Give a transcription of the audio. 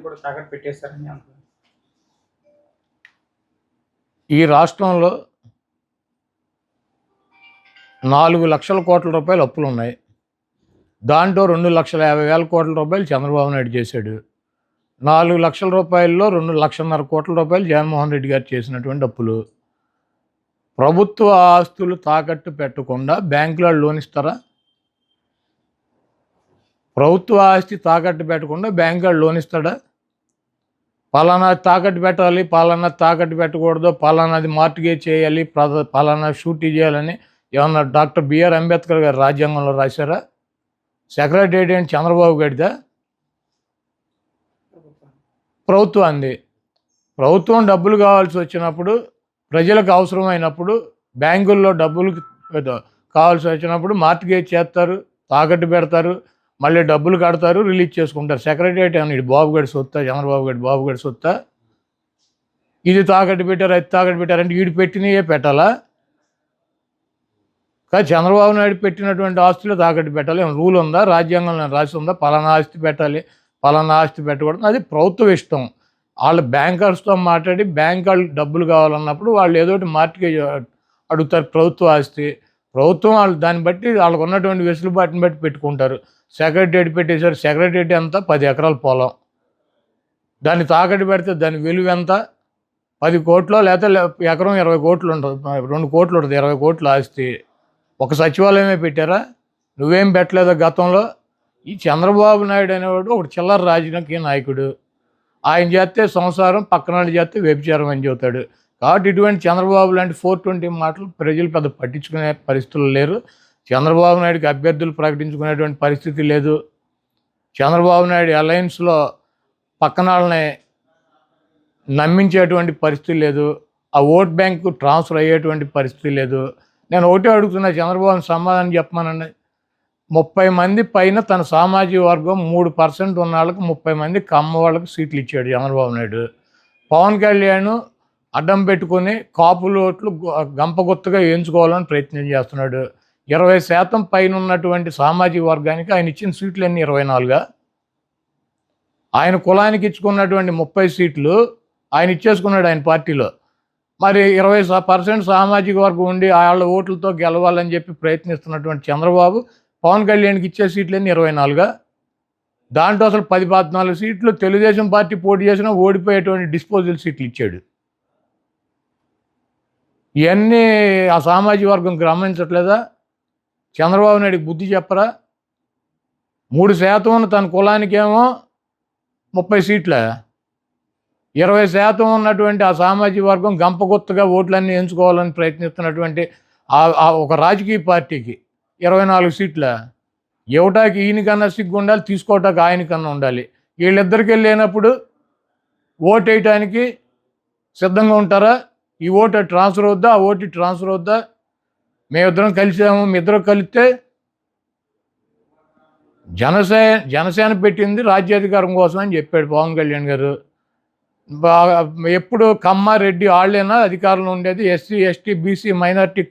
కూడా తాకట్టు పెట్టేస్తారని అంటున్నారు. ఈ రాష్ట్రంలో 4,00,000 కోట్ల రూపాయలు అప్పులు ఉన్నాయి. దాంట్లో 2,50,000 కోట్ల రూపాయలు చంద్రబాబు నాయుడు చేశాడు. 4,00,000 రూపాయల్లో 1,50,000 కోట్ల రూపాయలు జగన్మోహన్ రెడ్డి గారు చేసినటువంటి అప్పులు. ప్రభుత్వ ఆస్తులు తాకట్టు పెట్టకుండా బ్యాంకులో లోన్ ఇస్తారా? ప్రభుత్వ ఆస్తి తాకట్టు పెట్టకుండా బ్యాంకులో లోన్ ఇస్తాడా? పలానా తాకట్టు పెట్టాలి, పలానా తాకట్టు పెట్టకూడదు, పలానాది మార్టిగేజ్ చేయాలి, పలానా షూటీ చేయాలని ఏమన్నా డాక్టర్ బిఆర్ అంబేద్కర్ గారు రాజ్యాంగంలో రాశారా? సెక్రటేరియట్ ఏంటి చంద్రబాబు గడిదా? ప్రభుత్వాన్ని. ప్రభుత్వం డబ్బులు కావాల్సి వచ్చినప్పుడు, ప్రజలకు అవసరమైనప్పుడు, బ్యాంకుల్లో డబ్బులు కావాల్సి వచ్చినప్పుడు మార్టిగేజ్ చేస్తారు, తాకట్టు పెడతారు, మళ్ళీ డబ్బులు కడతారు, రిలీజ్ చేసుకుంటారు. సెక్రటేరియట్ అని బాబు గడి సొత్తా, చంద్రబాబు గడి బాబు గడి సొత్తా? ఇది తాకట్టు పెట్టారు, అది తాకట్టు పెట్టారంటే వీడు పెట్టినయే పెట్టాలా? కానీ చంద్రబాబు నాయుడు పెట్టినటువంటి ఆస్తులు తాకట్టు పెట్టాలి. ఏమైనా రూల్ ఉందా? రాజ్యాంగంలో రాసి ఉందా? పలానా ఆస్తి పెట్టాలి, పలానా ఆస్తి పెట్టకూడదు. అది ప్రభుత్వం ఇష్టం. వాళ్ళు బ్యాంకర్స్తో మాట్లాడి బ్యాంక్ వాళ్ళు డబ్బులు కావాలన్నప్పుడు వాళ్ళు ఏదోటి మార్టిగేజ్ అడుగుతారు. ప్రభుత్వ ఆస్తి ప్రభుత్వం వాళ్ళు దాన్ని బట్టి వాళ్ళకు ఉన్నటువంటి వెసులుబాటుని బట్టి పెట్టుకుంటారు. సెక్రటేరియట్ పెట్టేశారు. సెక్రటేరియట్ ఎంత? 10 ఎకరాల పొలం. దాన్ని తాకట్టు పెడితే దాని విలువ ఎంత? 10 కోట్లు, లేకపోతే ఎకరం 20 కోట్లు ఉంటుంది, 2 కోట్లు ఉంటుంది, 20 కోట్లు ఆస్తి. ఒక సచివాలయమే పెట్టారా? నువ్వేం పెట్టలేదా గతంలో? ఈ చంద్రబాబు నాయుడు అనేవాడు ఒక చిల్లర రాజకీయ నాయకుడు. ఆయన చేస్తే సంసారం, పక్కన చేస్తే వ్యభిచారం అని చెబుతాడు. కాబట్టి ఇటువంటి చంద్రబాబు లాంటి 420 మాటలు ప్రజలు పెద్ద పట్టించుకునే పరిస్థితులు లేరు. చంద్రబాబు నాయుడుకి అభ్యర్థులు ప్రకటించుకునేటువంటి పరిస్థితి లేదు. చంద్రబాబు నాయుడు అలయన్స్లో పక్కన వాళ్ళని నమ్మించేటువంటి పరిస్థితి లేదు. ఆ ఓట్ బ్యాంకు ట్రాన్స్ఫర్ అయ్యేటువంటి పరిస్థితి లేదు. నేను ఒకటే అడుగుతున్నా, చంద్రబాబుని సమాధానం చెప్పమానండి. 30 మంది పైన తన సామాజిక వర్గం 3% ఉన్న వాళ్ళకి 30 మంది కమ్మ వాళ్ళకి సీట్లు ఇచ్చాడు చంద్రబాబు నాయుడు. పవన్ కళ్యాణ్ అడ్డం పెట్టుకుని కాపులు ఓట్లు గంపగుత్తగా వేయించుకోవాలని ప్రయత్నం చేస్తున్నాడు. 20% పైన ఉన్నటువంటి సామాజిక వర్గానికి ఆయన ఇచ్చిన సీట్లు అన్నీ 24గా? ఆయన కులానికి ఇచ్చుకున్నటువంటి 30 సీట్లు ఆయన ఇచ్చేసుకున్నాడు ఆయన పార్టీలో. మరి 20% సామాజిక వర్గం ఉండి వాళ్ళ ఓట్లతో గెలవాలని చెప్పి ప్రయత్నిస్తున్నటువంటి చంద్రబాబు పవన్ కళ్యాణ్కి ఇచ్చే సీట్లన్నీ 24గా? దాంట్లో అసలు 10-14 సీట్లు తెలుగుదేశం పార్టీ పోటీ చేసినా ఓడిపోయేటువంటి డిస్పోజల్ సీట్లు ఇచ్చాడు. ఇవన్నీ ఆ సామాజిక వర్గం గమనించట్లేదా? చంద్రబాబు నాయుడికి బుద్ధి చెప్పరా? 3% ఉన్న తన కులానికేమో 30 సీట్ల, 20% ఉన్నటువంటి ఆ సామాజిక వర్గం గంపగుత్తగా ఓట్లన్నీ ఎంచుకోవాలని ప్రయత్నిస్తున్నటువంటి ఒక రాజకీయ పార్టీకి 24 సీట్ల. ఇవ్వటానికి ఈయనకన్నా సిగ్గు ఉండాలి, తీసుకోవటానికి ఆయనకన్నా ఉండాలి. వీళ్ళిద్దరికి వెళ్ళినప్పుడు ఓటు వేయటానికి సిద్ధంగా ఉంటారా? ఈ ఓటు ట్రాన్స్ఫర్ అవుద్దా, ఆ ఓటు ట్రాన్స్ఫర్ అవుద్దా? మేమిద్దరం కలిసాము, మీ ఇద్దరు కలిస్తే జనసేన పెట్టింది రాజ్యాధికారం కోసం అని చెప్పాడు పవన్ కళ్యాణ్ గారు. ఎప్పుడు కమ్మ రెడ్డి వాళ్ళేనా అధికారంలో ఉండేది? SC, ST, BC, minority